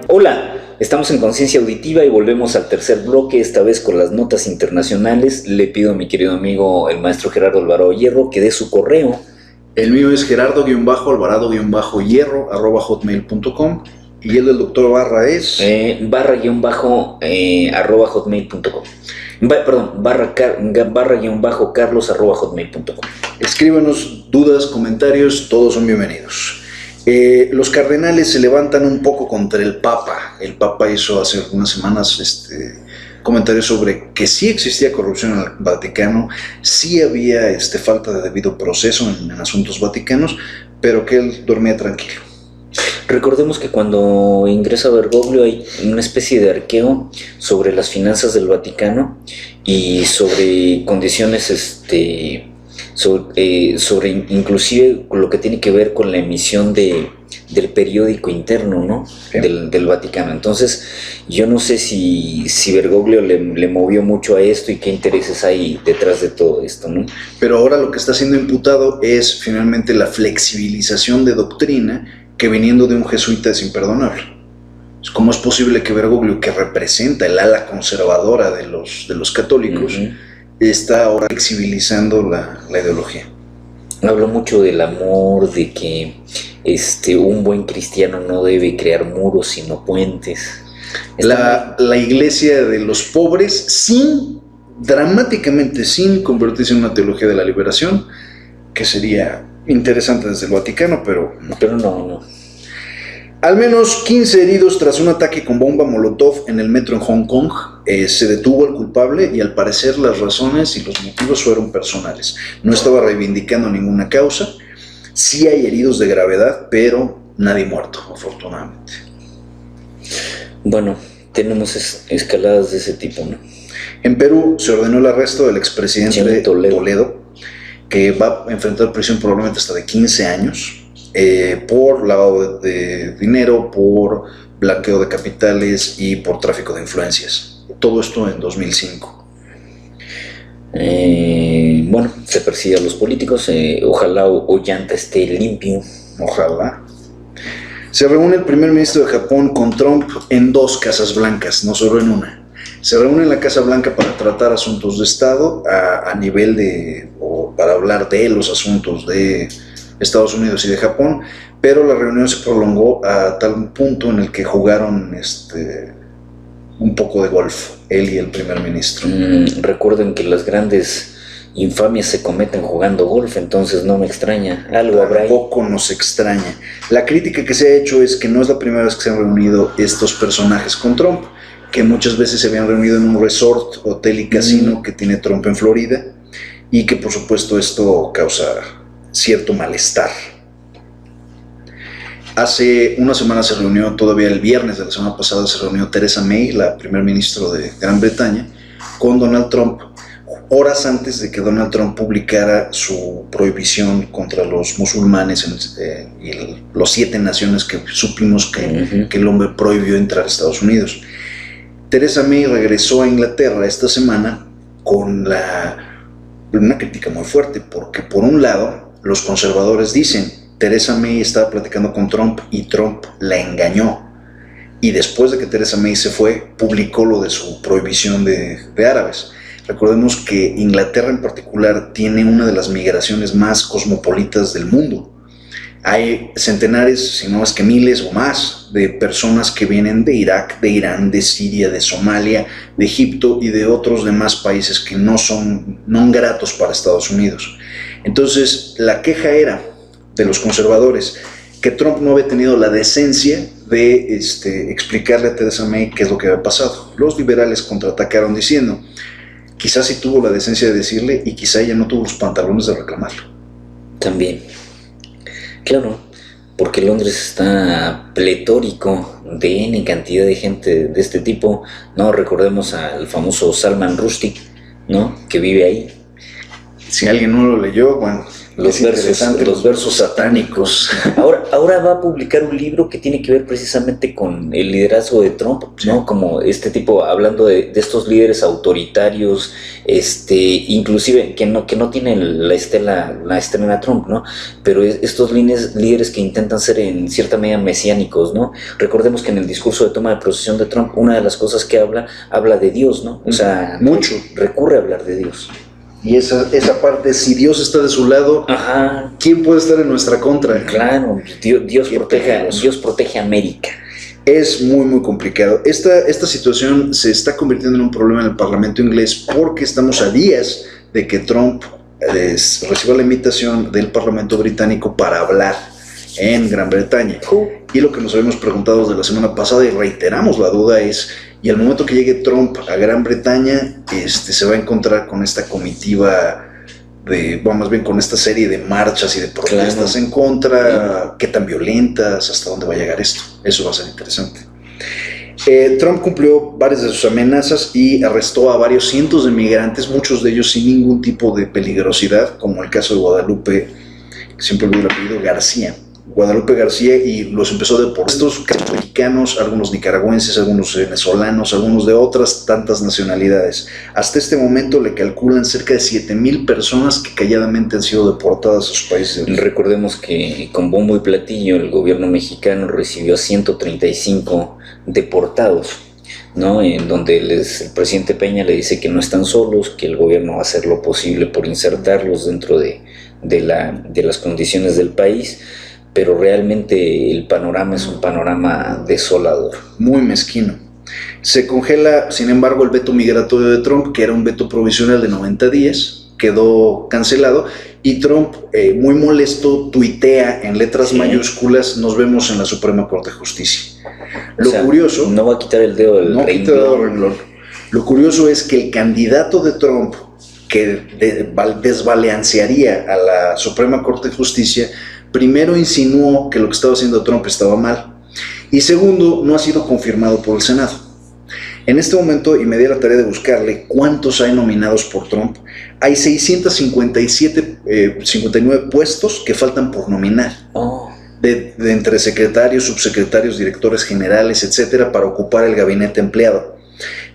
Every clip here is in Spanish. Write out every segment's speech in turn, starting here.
Hola, estamos en Conciencia Auditiva y volvemos al tercer bloque, esta vez con las notas internacionales. Le pido a mi querido amigo, el maestro Gerardo Alvarado Hierro, que dé su correo. El mío es gerardo-alvarado-hotmail.com y el del doctor Barra es... @hotmail.com. Carlos@hotmail.com. Escríbanos dudas, comentarios, todos son bienvenidos. Los cardenales se levantan un poco contra el Papa. El Papa hizo hace algunas semanas comentarios sobre que sí existía corrupción en el Vaticano, sí había falta de debido proceso en asuntos vaticanos, pero que él dormía tranquilo. Recordemos que cuando ingresa Bergoglio hay una especie de arqueo sobre las finanzas del Vaticano y sobre condiciones sobre inclusive lo que tiene que ver con la emisión del periódico interno, ¿no? Sí. Del Vaticano. Entonces yo no sé si Bergoglio le movió mucho a esto y qué intereses hay detrás de todo esto, ¿no? Pero ahora lo que está siendo imputado es finalmente la flexibilización de doctrina que viniendo de un jesuita es imperdonable. ¿Cómo es posible que Bergoglio, que representa el ala conservadora de los católicos, está ahora flexibilizando la ideología? Habló mucho del amor, de que un buen cristiano no debe crear muros sino puentes. La iglesia de los pobres, dramáticamente sin convertirse en una teología de la liberación, que sería interesante desde el Vaticano, pero no. Al menos 15 heridos tras un ataque con bomba molotov en el metro en Hong Kong. Se detuvo al culpable y al parecer las razones y los motivos fueron personales. No estaba reivindicando ninguna causa. Sí hay heridos de gravedad, pero nadie muerto, afortunadamente. Bueno, tenemos escaladas de ese tipo, ¿no? En Perú se ordenó el arresto del expresidente Toledo, que va a enfrentar prisión probablemente hasta de 15 años. Por lavado de dinero, por blanqueo de capitales y por tráfico de influencias. Todo esto en 2005. Bueno, se persigue a los políticos. Ojalá Ollanta esté limpio. Ojalá. Se reúne el primer ministro de Japón con Trump en 2 casas blancas, no solo en una. Se reúne en la Casa Blanca para tratar asuntos de Estado a nivel para hablar de los asuntos de Estados Unidos y de Japón, pero la reunión se prolongó a tal punto en el que jugaron un poco de golf, él y el primer ministro. Recuerden que las grandes infamias se cometen jugando golf, entonces no me extraña, algo habrá ahí. Tampoco nos extraña. La crítica que se ha hecho es que no es la primera vez que se han reunido estos personajes con Trump, que muchas veces se habían reunido en un resort, hotel y casino que tiene Trump en Florida, y que por supuesto esto causa cierto malestar. Hace una semana se reunió, todavía el viernes de la semana pasada, se reunió Theresa May, la primer ministro de Gran Bretaña, con Donald Trump, horas antes de que Donald Trump publicara su prohibición contra los musulmanes y los 7 naciones que supimos que el hombre prohibió entrar a Estados Unidos. Theresa May regresó a Inglaterra esta semana con una crítica muy fuerte, porque por un lado los conservadores dicen, Theresa May estaba platicando con Trump y Trump la engañó. Y después de que Theresa May se fue, publicó lo de su prohibición de árabes. Recordemos que Inglaterra en particular tiene una de las migraciones más cosmopolitas del mundo. Hay centenares, si no es que miles o más, de personas que vienen de Irak, de Irán, de Siria, de Somalia, de Egipto y de otros demás países que no son gratos para Estados Unidos. Entonces, la queja era de los conservadores que Trump no había tenido la decencia de explicarle a Theresa May qué es lo que había pasado. Los liberales contraatacaron diciendo, quizás sí tuvo la decencia de decirle y quizá ella no tuvo los pantalones de reclamarlo. También. Claro, porque Londres está pletórico de N cantidad de gente de este tipo, ¿no? Recordemos al famoso Salman Rushdie, ¿no? Que vive ahí. Si alguien no lo leyó, bueno, Los versos satánicos. Ahora va a publicar un libro que tiene que ver precisamente con el liderazgo de Trump, ¿no? Sí. Como este tipo, hablando de estos líderes autoritarios, inclusive que no tienen la estrella Trump, ¿no? Pero estos líderes que intentan ser en cierta medida mesiánicos, ¿no? Recordemos que en el discurso de toma de posesión de Trump, una de las cosas que habla de Dios, ¿no? O sea, mucho recurre a hablar de Dios. Y esa parte, si Dios está de su lado, ajá, ¿quién puede estar en nuestra contra? Claro, Dios protege a América. Es muy, muy complicado. Esta situación se está convirtiendo en un problema en el Parlamento inglés porque estamos a días de que Trump reciba la invitación del Parlamento británico para hablar en Gran Bretaña. Y lo que nos habíamos preguntado desde la semana pasada y reiteramos la duda es, y al momento que llegue Trump a Gran Bretaña, se va a encontrar con esta comitiva más bien con esta serie de marchas y de protestas, claro, en contra, qué tan violentas, hasta dónde va a llegar esto. Eso va a ser interesante. Trump cumplió varias de sus amenazas y arrestó a varios cientos de migrantes, muchos de ellos sin ningún tipo de peligrosidad, como el caso de Guadalupe, siempre olvido el apellido, Guadalupe García, y los empezó a deportar. Estos mexicanos, algunos nicaragüenses, algunos venezolanos, algunos de otras tantas nacionalidades. Hasta este momento le calculan cerca de 7,000 personas que calladamente han sido deportadas a sus países. Recordemos que con bombo y platillo el gobierno mexicano recibió a 135 deportados, ¿no? En donde el presidente Peña le dice que no están solos, que el gobierno va a hacer lo posible por insertarlos dentro de las condiciones del país. Pero realmente el panorama es un panorama desolador. Muy mezquino. Se congela, sin embargo, el veto migratorio de Trump, que era un veto provisional de 90 días, quedó cancelado, y Trump, muy molesto, tuitea en letras mayúsculas, nos vemos en la Suprema Corte de Justicia. Curioso... No va a quitar el dedo del renglón. Lo curioso es que el candidato de Trump, que desbalancearía a la Suprema Corte de Justicia, primero insinuó que lo que estaba haciendo Trump estaba mal, y segundo, no ha sido confirmado por el Senado. En este momento, y me di la tarea de buscarle cuántos hay nominados por Trump, hay 659 puestos que faltan por nominar, de entre secretarios, subsecretarios, directores generales, etcétera, para ocupar el gabinete empleado.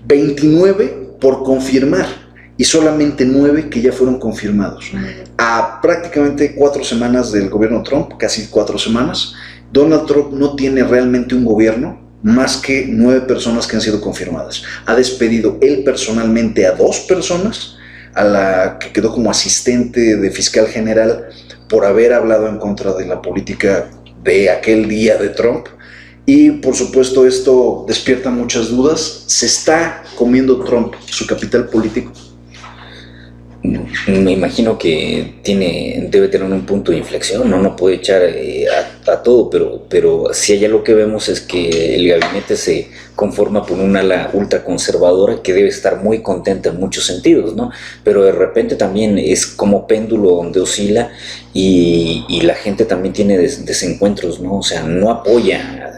29 por confirmar, y solamente 9 que ya fueron confirmados. A prácticamente 4 semanas del gobierno Trump, casi 4 semanas, Donald Trump no tiene realmente un gobierno más que 9 personas que han sido confirmadas. Ha despedido él personalmente a 2 personas, a la que quedó como asistente de fiscal general por haber hablado en contra de la política de aquel día de Trump. Y por supuesto esto despierta muchas dudas. ¿Se está comiendo Trump su capital político? Me imagino que debe tener un punto de inflexión, no puede echar a todo, pero si allá lo que vemos es que el gabinete se conforma por un ala ultraconservadora que debe estar muy contenta en muchos sentidos, ¿no? Pero de repente también es como péndulo donde oscila y la gente también tiene desencuentros, ¿no? O sea, no apoya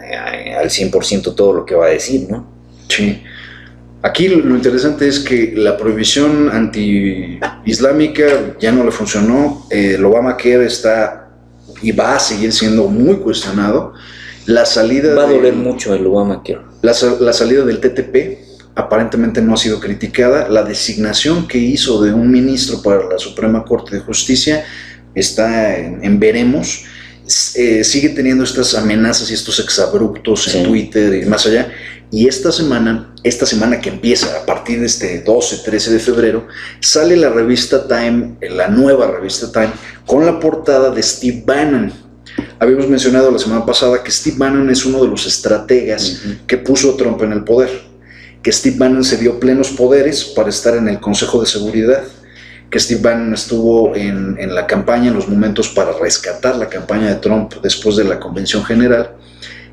al 100% todo lo que va a decir, ¿no? Sí. Aquí lo interesante es que la prohibición anti-islámica ya no le funcionó. El Obamacare está y va a seguir siendo muy cuestionado. La salida va a doler mucho el Obamacare. La salida del TTP aparentemente no ha sido criticada. La designación que hizo de un ministro para la Suprema Corte de Justicia está en veremos. Sigue teniendo estas amenazas y estos exabruptos en Twitter y más allá. Y esta semana que empieza a partir de este 12-13 de febrero, sale la revista Time, la nueva revista Time, con la portada de Steve Bannon. Habíamos mencionado la semana pasada que Steve Bannon es uno de los estrategas que puso a Trump en el poder, que Steve Bannon se dio plenos poderes para estar en el Consejo de Seguridad, que Steve Bannon estuvo en la campaña, en los momentos para rescatar la campaña de Trump después de la Convención General,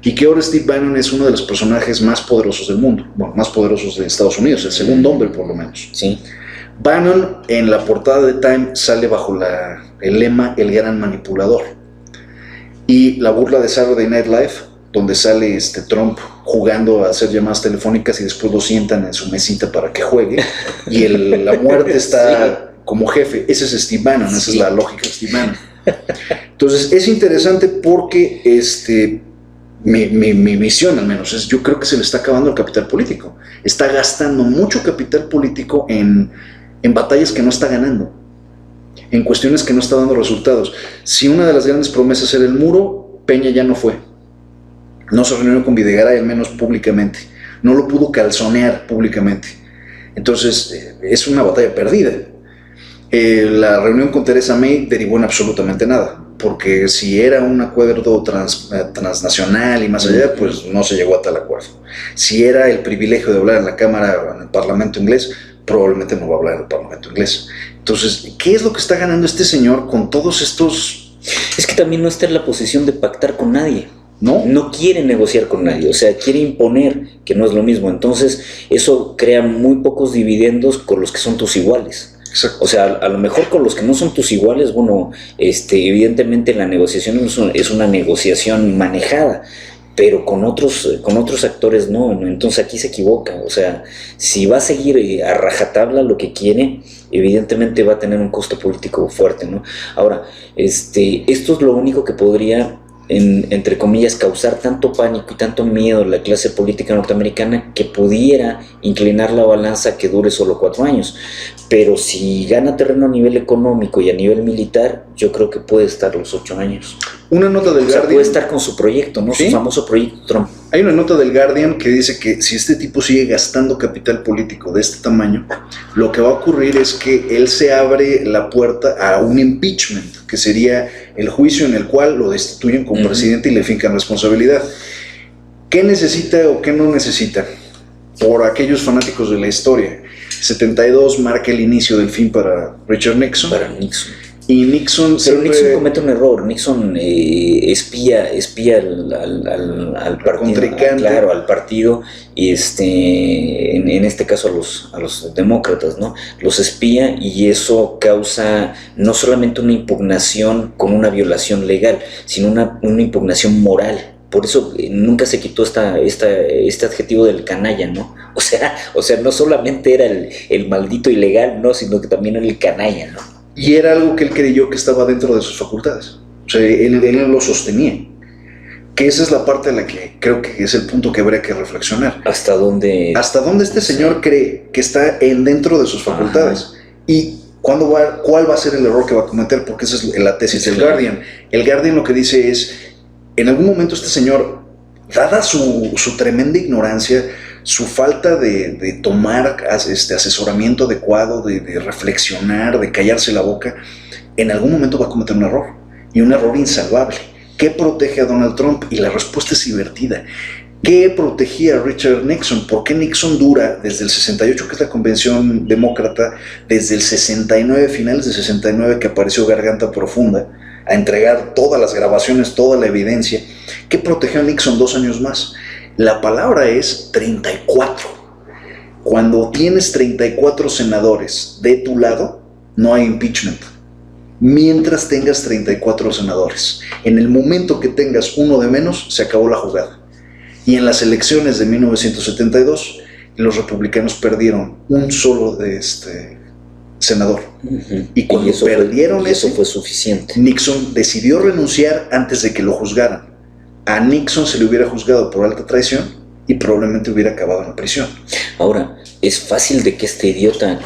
y que ahora Steve Bannon es uno de los personajes más poderosos del mundo, bueno, más poderosos de Estados Unidos, el segundo hombre por lo menos. Sí. Bannon en la portada de Time sale bajo el lema "El gran manipulador", y la burla de Saturday Night Live, donde sale Trump jugando a hacer llamadas telefónicas y después lo sientan en su mesita para que juegue, y la muerte está como jefe. Ese es Steve Bannon, esa Sí. es la lógica de Steve Bannon. Entonces es interesante porque mi visión al menos es, yo creo que se le está acabando el capital político. Está gastando mucho capital político en batallas que no está ganando, en cuestiones que no está dando resultados. Si una de las grandes promesas era el muro, Peña ya no fue. No se reunió con Videgaray, al menos públicamente. No lo pudo calzonear públicamente. Entonces, es una batalla perdida. La reunión con Theresa May derivó en absolutamente nada, porque si era un acuerdo transnacional y más allá, pues no se llegó a tal acuerdo. Si era el privilegio de hablar en la Cámara, en el Parlamento inglés, probablemente no va a hablar en el Parlamento inglés. Entonces, ¿qué es lo que está ganando este señor con todos estos...? Es que también no está en la posición de pactar con nadie. ¿No? No quiere negociar con nadie, o sea, quiere imponer, que no es lo mismo. Entonces, eso crea muy pocos dividendos con los que son tus iguales. Exacto. O sea, a lo mejor con los que no son tus iguales, bueno, evidentemente la negociación es una negociación manejada, pero con otros actores no. Entonces aquí se equivoca. O sea, si va a seguir a rajatabla lo que quiere, evidentemente va a tener un costo político fuerte, ¿no? Ahora, esto es lo único que podría, entre comillas, causar tanto pánico y tanto miedo a la clase política norteamericana, que pudiera inclinar la balanza que dure solo 4 años. Pero si gana terreno a nivel económico y a nivel militar, yo creo que puede estar los 8 años. Una nota del O sea, Guardian... puede estar con su proyecto, ¿no? ¿Sí? Su famoso proyecto Trump. Hay una nota del Guardian que dice que si este tipo sigue gastando capital político de este tamaño, lo que va a ocurrir es que él se abre la puerta a un impeachment, que sería el juicio en el cual lo destituyen como presidente y le fincan responsabilidad. ¿Qué necesita o qué no necesita? Por aquellos fanáticos de la historia, 72 marca el inicio del fin para Richard Nixon. Para Nixon. Y Nixon Pero siempre... Nixon comete un error. Nixon espía al partido, contrincante. claro, al partido, y en este caso a los demócratas, ¿no? Los espía, y eso causa no solamente una impugnación con una violación legal, sino una impugnación moral. Por eso nunca se quitó este adjetivo del canalla, ¿no? O sea, no solamente era el maldito ilegal, ¿no? Sino que también era el canalla, ¿no? Y era algo que él creyó que estaba dentro de sus facultades. O sea, él lo sostenía. Que esa es la parte en la que creo que es el punto que habría que reflexionar. ¿Hasta dónde este señor cree que está dentro de sus facultades? Ajá. Y cuál va a ser el error que va a cometer, porque esa es la tesis del Guardian. El Guardian lo que dice es, en algún momento este señor, dada su tremenda ignorancia, su falta de tomar asesoramiento adecuado, de reflexionar, de callarse la boca, en algún momento va a cometer un error, y un error insalvable. ¿Qué protege a Donald Trump? Y la respuesta es divertida. ¿Qué protegía a Richard Nixon? ¿Por qué Nixon dura desde el 68, que es la convención demócrata, desde el 69, finales de 69, que apareció Garganta Profunda, a entregar todas las grabaciones, toda la evidencia? ¿Qué protegió a Nixon 2 años más? La palabra es 34. Cuando tienes 34 senadores de tu lado, no hay impeachment. Mientras tengas 34 senadores. En el momento que tengas uno de menos, se acabó la jugada. Y en las elecciones de 1972, los republicanos perdieron un solo senador. Y cuando perdieron eso fue suficiente. Nixon decidió renunciar antes de que lo juzgaran. A Nixon se le hubiera juzgado por alta traición y probablemente hubiera acabado en la prisión. Ahora, es fácil de que este idiota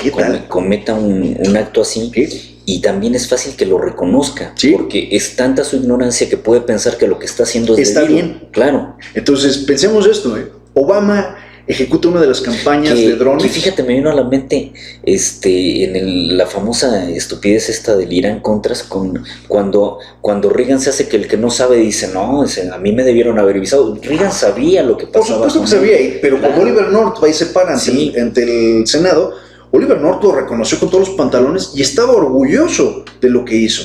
cometa un acto así. ¿Sí? Y también es fácil que lo reconozca, ¿sí? Porque es tanta su ignorancia que puede pensar que lo que está haciendo es está debido. Bien. Claro. Entonces, pensemos esto, Obama ejecuta una de las campañas de drones. Y fíjate, me vino a la mente la famosa estupidez esta del Irán Contras, cuando Reagan se hace que el que no sabe dice, no, a mí me debieron haber avisado. Reagan sabía lo que pasaba. Por supuesto que sabía, pero claro. Cuando Oliver North va y se para ante el Senado, Oliver North lo reconoció con todos los pantalones y estaba orgulloso de lo que hizo.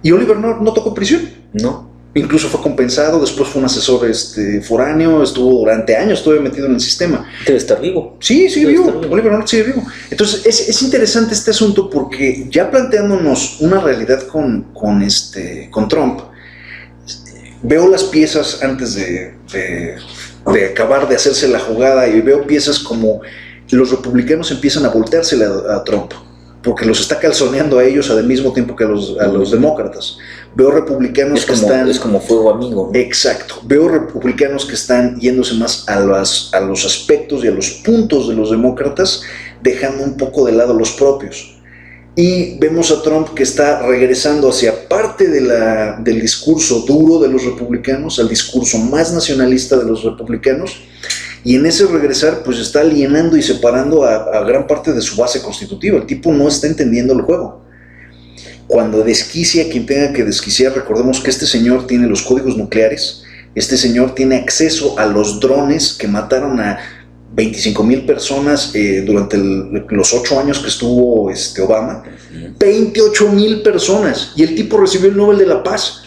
Y Oliver North no tocó prisión. No. Incluso fue compensado, después fue un asesor foráneo, estuvo durante años todavía metido en el sistema. Debe estar vivo. Sí, sigue vivo. Oliver North sigue vivo. Entonces es interesante este asunto porque ya planteándonos una realidad con Trump, veo las piezas antes de acabar de hacerse la jugada y veo piezas como los republicanos empiezan a volteársela a Trump. porque los está calzoneando a ellos al mismo tiempo que a los demócratas. Veo republicanos Es como fuego amigo, ¿no? Exacto. Veo republicanos que están yéndose más a los aspectos y a los puntos de los demócratas, dejando un poco de lado los propios. Y vemos a Trump que está regresando hacia parte del discurso duro de los republicanos, al discurso más nacionalista de los republicanos, y en ese regresar pues está alienando y separando a gran parte de su base constitutiva. El tipo no está entendiendo el juego. Cuando desquicia a quien tenga que desquiciar, recordemos que este señor tiene los códigos nucleares, este señor tiene acceso a los drones que mataron a 25,000 personas durante los 8 años que estuvo Obama. 28,000 personas, y el tipo recibió el Nobel de la Paz.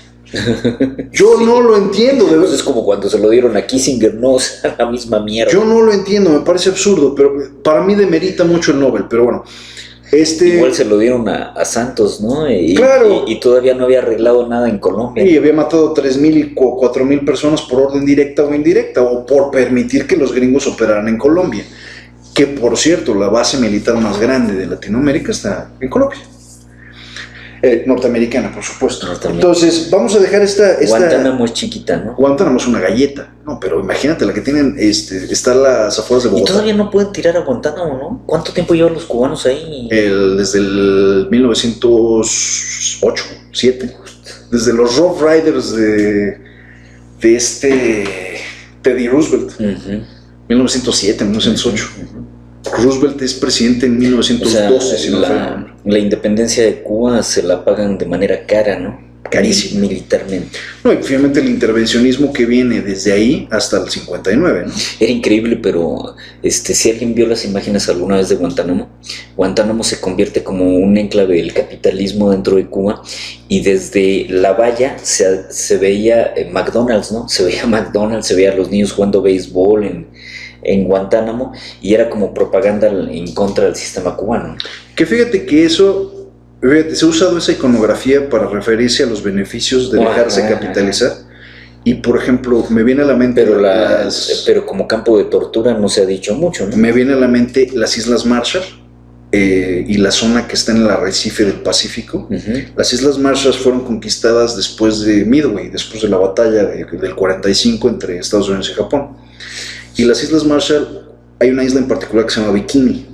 Yo sí. No lo entiendo. Pues es como cuando se lo dieron a Kissinger, ¿no? O sea, la misma mierda. Yo no lo entiendo, me parece absurdo, pero para mí demerita mucho el Nobel, pero bueno. Igual se lo dieron a Santos, ¿no? Claro. Y todavía no había arreglado nada en Colombia. Y había matado 3,000 y 4,000 personas por orden directa o indirecta, o por permitir que los gringos operaran en Colombia. Que, por cierto, la base militar más grande de Latinoamérica está en Colombia. Norteamericana, por supuesto. Entonces, vamos a dejar esta... Guantánamo es chiquita, ¿no? Guantánamo es una galleta. No, pero imagínate la que tienen, está las afueras de Bogotá. Y todavía no pueden tirar a Guantánamo, ¿no? ¿Cuánto tiempo llevan los cubanos ahí? Desde el 1908, 7. Desde los Rough Riders de Teddy Roosevelt. 1907, 1908. Roosevelt es presidente en 1912, o sea, si no la independencia de Cuba se la pagan de manera cara, ¿no? Carísimo. Militarmente. No, y finalmente el intervencionismo que viene desde ahí hasta el 59, ¿no? Era increíble, pero si alguien vio las imágenes alguna vez de Guantánamo, Guantánamo se convierte como un enclave del capitalismo dentro de Cuba, y desde la valla se veía McDonald's, ¿no? Se veía McDonald's, se veía a los niños jugando béisbol en Guantánamo, y era como propaganda en contra del sistema cubano. Que fíjate que se ha usado esa iconografía para referirse a los beneficios de dejarse capitalizar. Y por ejemplo, me viene a la mente... Pero como campo de tortura no se ha dicho mucho, ¿no? Me viene a la mente las Islas Marshall y la zona que está en el arrecife del Pacífico. Las Islas Marshall fueron conquistadas después de Midway, después de la batalla del 45 entre Estados Unidos y Japón. Y las Islas Marshall, hay una isla en particular que se llama Bikini.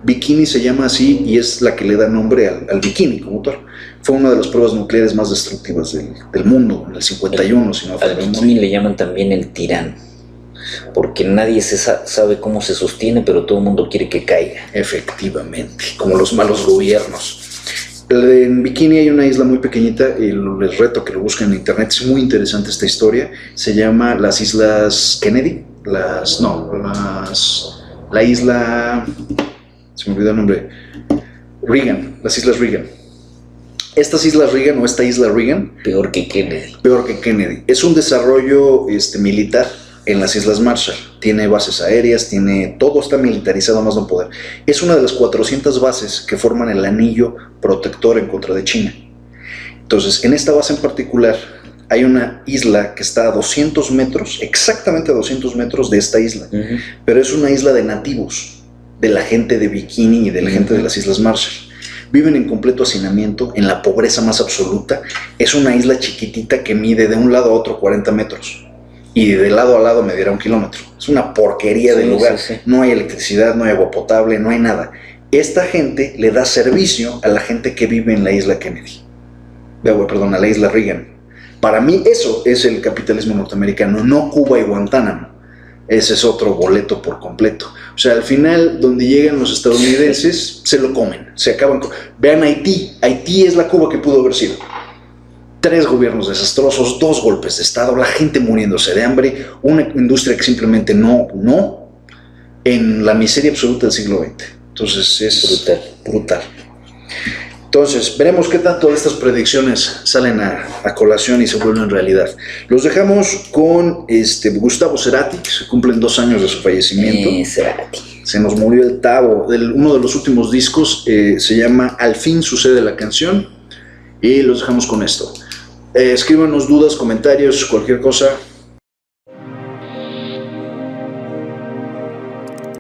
Bikini se llama así y es la que le da nombre al bikini como tal. Fue una de las pruebas nucleares más destructivas del mundo, en el 51, si no fue. Al bikini le llaman también el tirano, porque nadie sabe cómo se sostiene, pero todo el mundo quiere que caiga. Efectivamente, como los malos gobiernos. En Bikini hay una isla muy pequeñita, y les reto que lo busquen en internet, es muy interesante esta historia. Se llama las Islas Kennedy. La isla, se me olvidó el nombre, Reagan, las Islas Reagan. Estas Islas Reagan o esta isla Reagan, peor que Kennedy. Es un desarrollo militar en las Islas Marshall. Tiene bases aéreas, todo está militarizado a más no poder. Es una de las 400 bases que forman el anillo protector en contra de China. Entonces, en esta base en particular, hay una isla que está a 200 metros, exactamente a 200 metros de esta isla, pero es una isla de nativos, de la gente de Bikini y de la gente de las Islas Marshall. Viven en completo hacinamiento, en la pobreza más absoluta. Es una isla chiquitita que mide de un lado a otro 40 metros y de lado a lado medirá 1 kilómetro. Es una porquería de lugar. Sí. No hay electricidad, no hay agua potable, no hay nada. Esta gente le da servicio a la gente que vive en la isla Kennedy. A la isla Reagan. Para mí eso es el capitalismo norteamericano, no Cuba y Guantánamo. Ese es otro boleto por completo. O sea, al final, donde llegan los estadounidenses, se lo comen, se acaban. Vean Haití. Haití es la Cuba que pudo haber sido. 3 gobiernos desastrosos, 2 golpes de estado, la gente muriéndose de hambre, una industria que simplemente no, en la miseria absoluta del siglo XX. Entonces es brutal. Entonces, veremos qué tanto de estas predicciones salen a colación y se vuelven realidad. Los dejamos con Gustavo Cerati, que se cumplen 2 años de su fallecimiento. Cerati. Se nos murió el Tavo. Uno de los últimos discos se llama Al fin sucede la canción. Y los dejamos con esto. Escríbanos dudas, comentarios, cualquier cosa.